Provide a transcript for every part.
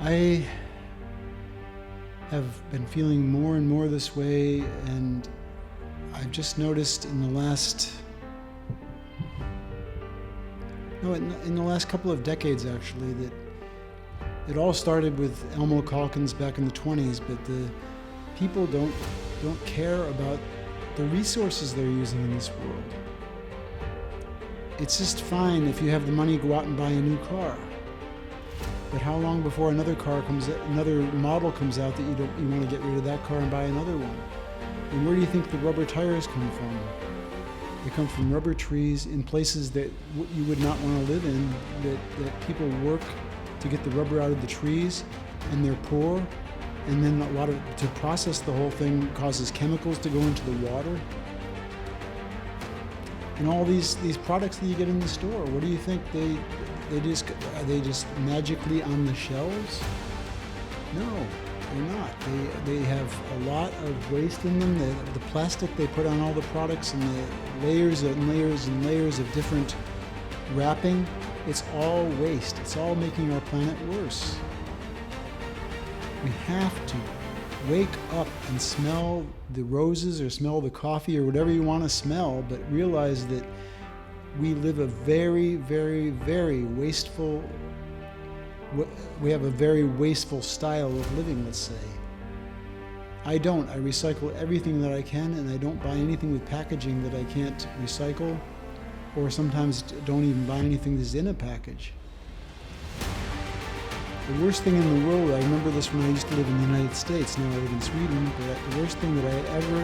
I have been feeling more and more this way, and I've just noticed in the last couple of decades actually, that it all started with Elmo Calkins back in the 20s, but the people don't care about the resources they're using in this world. It's just fine if you have the money, go out and buy a new car. But how long before another model comes out that you want to get rid of that car and buy another one? And where do you think the rubber tires come from? They come from rubber trees in places that you would not want to live in, that people work to get the rubber out of the trees, and they're poor. And then to process the whole thing causes chemicals to go into the water. And all these products that you get in the store, what do you think are they just magically on the shelves? No, they're not. They have a lot of waste in them. The plastic they put on all the products, and the layers and layers and layers of different wrapping, it's all waste. It's all making our planet worse. We have to wake up and smell the roses or smell the coffee or whatever you want to smell, but realize that we live a very, very, very wasteful, we have a very wasteful style of living, let's say. I recycle everything that I can, and I don't buy anything with packaging that I can't recycle, or sometimes don't even buy anything that's in a package. The worst thing in the world, I remember this when I used to live in the United States, now I live in Sweden, but the worst thing that I ever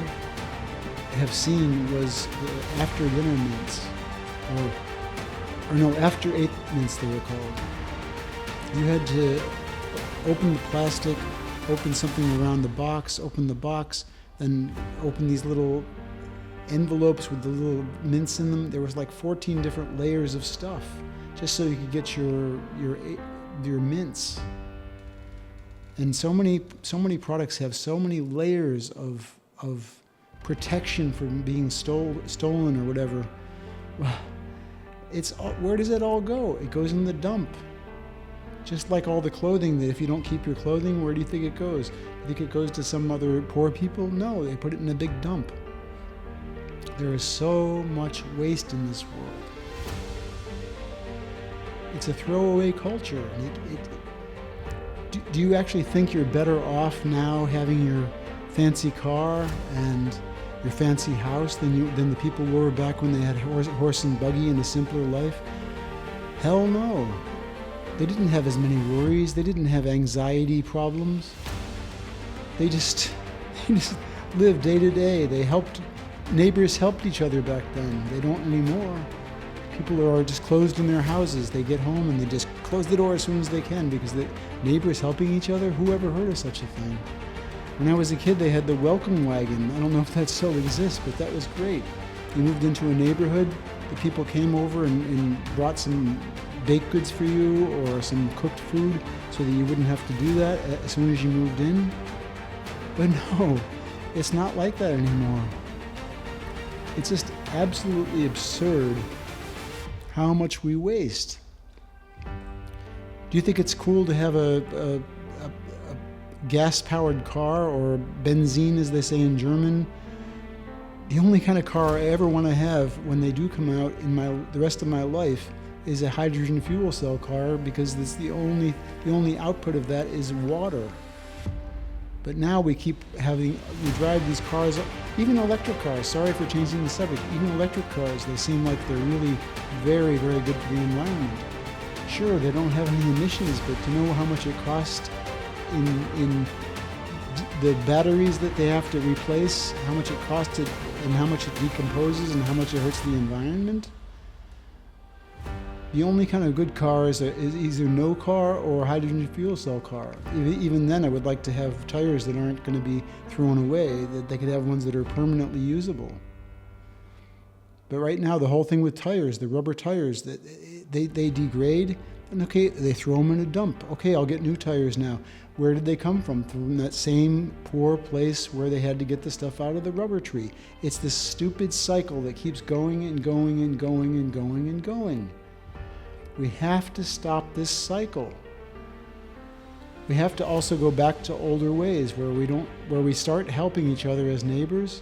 have seen was the after dinner mints, after eighth mints they were called. You had to open the plastic, open something around the box, open the box, then open these little envelopes with the little mints in them. There was like 14 different layers of stuff, just so you could get your mints. And so many products have so many layers of protection from being stolen or whatever. Well, where does it all go? It goes in the dump. Just like all the clothing, that if you don't keep your clothing, where do you think it goes? You think it goes to some other poor people? No, they put it in a big dump. There is so much waste in this world. It's a throwaway culture. Do you actually think you're better off now having your fancy car and your fancy house than the people were back when they had horse and buggy and a simpler life? Hell no. They didn't have as many worries. They didn't have anxiety problems. They just lived day to day. Neighbors helped each other back then. They don't anymore. People are just closed in their houses. They get home and they just close the door as soon as they can because the neighbors helping each other. Who ever heard of such a thing? When I was a kid, they had the welcome wagon. I don't know if that still exists, but that was great. You moved into a neighborhood, the people came over and brought some baked goods for you or some cooked food so that you wouldn't have to do that as soon as you moved in. But no, it's not like that anymore. It's just absolutely absurd how much we waste. Do you think it's cool to have a gas-powered car, or benzene as they say in German? The only kind of car I ever want to have when they do come out in the rest of my life is a hydrogen fuel cell car, because it's the only output of that is water. But now we drive these cars, even electric cars, sorry for changing the subject, even electric cars, they seem like they're really very, very good for the environment. Sure, they don't have any emissions, but do you know how much it costs in the batteries that they have to replace, how much it costs and how much it decomposes and how much it hurts the environment? The only kind of good car is either no car or a hydrogen fuel cell car. Even then, I would like to have tires that aren't going to be thrown away, that they could have ones that are permanently usable. But right now, the whole thing with tires, the rubber tires, they degrade, and okay, they throw them in a dump. Okay, I'll get new tires now. Where did they come from? From that same poor place where they had to get the stuff out of the rubber tree. It's this stupid cycle that keeps going and going and going and going and going. We have to stop this cycle. We have to also go back to older ways where we start helping each other as neighbors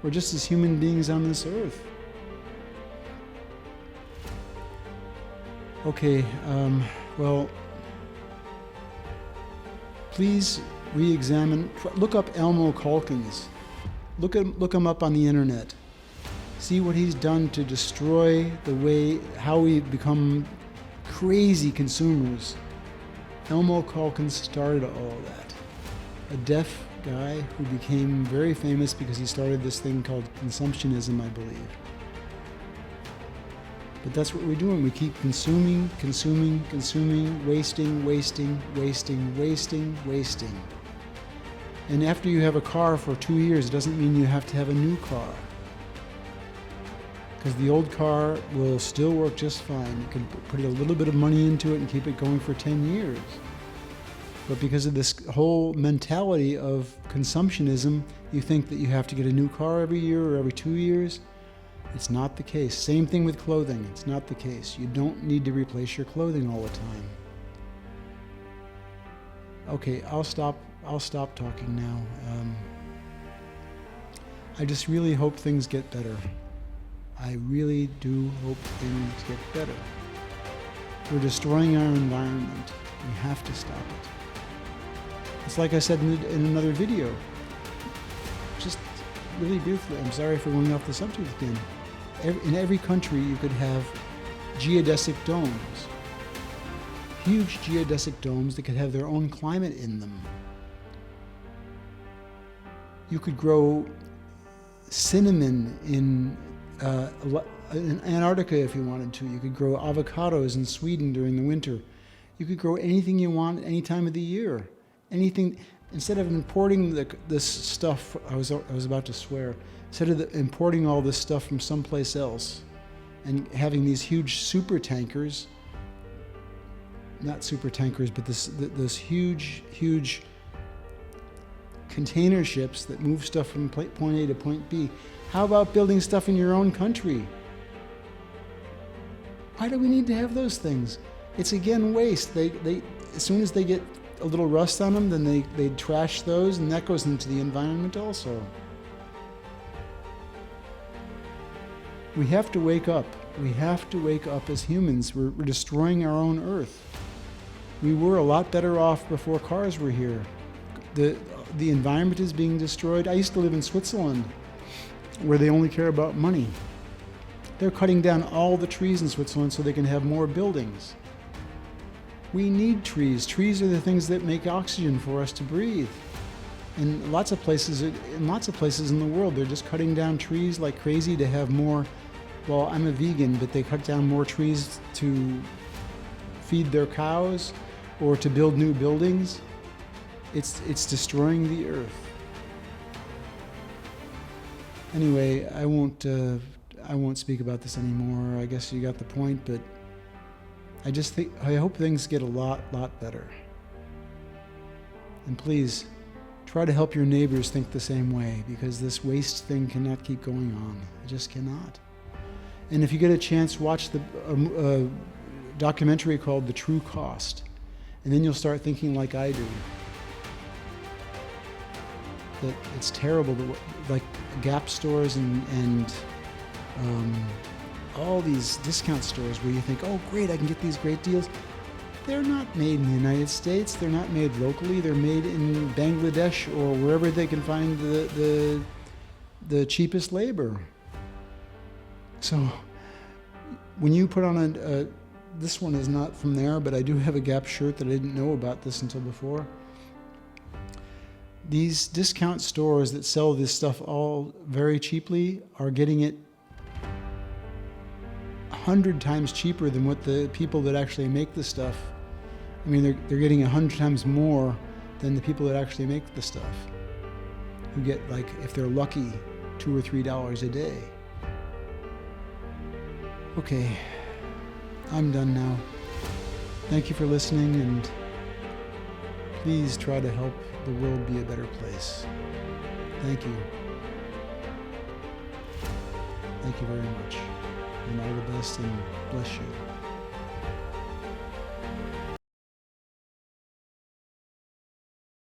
or just as human beings on this earth. Okay, well, please re-examine, look up Elmo Calkins. Look him up on the internet. See what he's done to destroy how we become crazy consumers. Elmo Calkins started all of that. A deaf guy who became very famous because he started this thing called consumptionism, I believe. But that's what we're doing. We keep consuming, wasting. And after you have a car for 2 years, it doesn't mean you have to have a new car. Because the old car will still work just fine. You can put a little bit of money into it and keep it going for 10 years. But because of this whole mentality of consumptionism, you think that you have to get a new car every year or every 2 years. It's not the case. Same thing with clothing. It's not the case. You don't need to replace your clothing all the time. Okay, I'll stop talking now. I just really hope things get better. I really do hope things get better. We're destroying our environment. We have to stop it. It's like I said in another video. Just really briefly, I'm sorry for going off the subject again. In every country, you could have geodesic domes. Huge geodesic domes that could have their own climate in them. You could grow cinnamon in Antarctica if you wanted to. You could grow avocados in Sweden during the winter. You could grow anything you want any time of the year. Anything. Instead of importing this stuff, I was about to swear. Instead of importing all this stuff from someplace else and having these huge super tankers, not super tankers, but those huge container ships that move stuff from point A to point B. How about building stuff in your own country? Why do we need to have those things? It's again waste. They as soon as they get a little rust on them, then they trash those, and that goes into the environment also. We have to wake up. We have to wake up as humans. We're destroying our own earth. We were a lot better off before cars were here. The environment is being destroyed. I used to live in Switzerland, where they only care about money. They're cutting down all the trees in Switzerland so they can have more buildings. We need trees. Trees are the things that make oxygen for us to breathe. In lots of places in the world, they're just cutting down trees like crazy to have more. Well, I'm a vegan, but they cut down more trees to feed their cows or to build new buildings. It's destroying the earth. Anyway, I won't speak about this anymore. I guess you got the point, but I hope things get a lot better. And please, try to help your neighbors think the same way, because this waste thing cannot keep going on. It just cannot. And if you get a chance, watch the documentary called The True Cost, and then you'll start thinking like I do. That it's terrible, like Gap stores and all these discount stores where you think, oh great, I can get these great deals. They're not made in the United States. They're not made locally. They're made in Bangladesh or wherever they can find the cheapest labor. So when you put on this one is not from there, but I do have a Gap shirt that I didn't know about this until before. These discount stores that sell this stuff all very cheaply are getting it 100 times cheaper than what the people that actually make the stuff. I mean, they're getting 100 times more than the people that actually make the stuff, who get, like, if they're lucky, $2 or $3 a day. Okay, I'm done now. Thank you for listening, and please try to help the world be a better place. Thank you. Thank you very much. And all the best, and bless you.